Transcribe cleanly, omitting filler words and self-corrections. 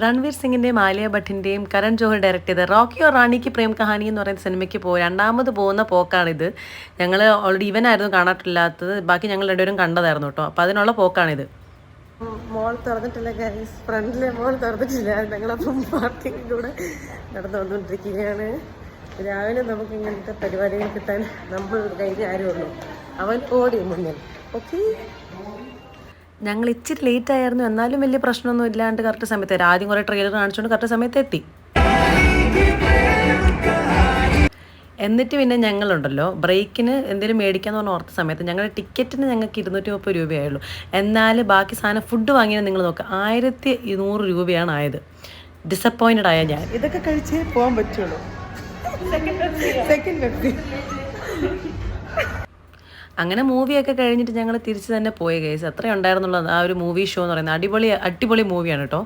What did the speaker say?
Ranveer സിംഗിൻ്റെയും Alia ഭട്ടിൻ്റെയും Karan Johar direct ചെയ്ത Rocky or റാണിക്ക് പ്രേം കഹാനി എന്ന് പറയുന്ന സിനിമയ്ക്ക് രണ്ടാമത് പോകുന്ന പോക്കാണിത്. ഞങ്ങൾ ഓൾറെഡി ഇവനായിരുന്നു കാണാറില്ലാത്തത്, ബാക്കി ഞങ്ങൾ രണ്ടുപേരും കണ്ടതായിരുന്നു കേട്ടോ. അപ്പോൾ അതിനുള്ള പോക്കാണിത്. മോൾ തുറന്നിട്ടില്ല ഗൈസ്, ഫ്രണ്ടിലെ മോൾ തുറന്നിട്ടില്ല. ഞങ്ങളപ്പം പാർക്കിങ്ങിലൂടെ നടന്നു വന്നുകൊണ്ടിരിക്കുകയാണ്. രാവിലെ നമുക്ക് ഇങ്ങനത്തെ പരിപാടികൾ കിട്ടാൻ നമ്മൾ കഴിഞ്ഞ ആരുള്ളൂ, അവൻ ഓടി മുന്നിൽ. ഓക്കെ, ഞങ്ങൾ ഇച്ചിരി ലേറ്റ് ആയിരുന്നു, എന്നാലും വലിയ പ്രശ്നമൊന്നും ഇല്ലാണ്ട് കറക്റ്റ് സമയത്ത് ആദ്യം കുറേ ട്രെയിലർ കാണിച്ചുകൊണ്ട് കറക്റ്റ് സമയത്ത് എത്തി. എന്നിട്ട് പിന്നെ ഞങ്ങളുണ്ടല്ലോ ബ്രേക്കിന് എന്തെങ്കിലും മേടിക്കാന്ന് പറഞ്ഞ ഓർത്ത സമയത്ത് ഞങ്ങളുടെ ടിക്കറ്റിന് ഞങ്ങൾക്ക് 230 രൂപയായുള്ളൂ. എന്നാൽ ബാക്കി സാധനം ഫുഡ് വാങ്ങിയാൽ നിങ്ങൾ നോക്കുക 1100 രൂപയാണ് ആയത്. ഡിസപ്പോയിൻറ്റഡ് ആയ ഞാൻ. ഇതൊക്കെ കഴിച്ചേ പോകാൻ പറ്റുള്ളൂ. അങ്ങനെ മൂവിയൊക്കെ കഴിഞ്ഞിട്ട് ഞങ്ങൾ തിരിച്ച് തന്നെ പോയി ഗൈസ്. അത്രയും ഉണ്ടായിരുന്നുള്ളത് ആ ഒരു മൂവി ഷോ എന്ന് പറയുന്നത്. അടിപൊളി മൂവിയാണ് കേട്ടോ.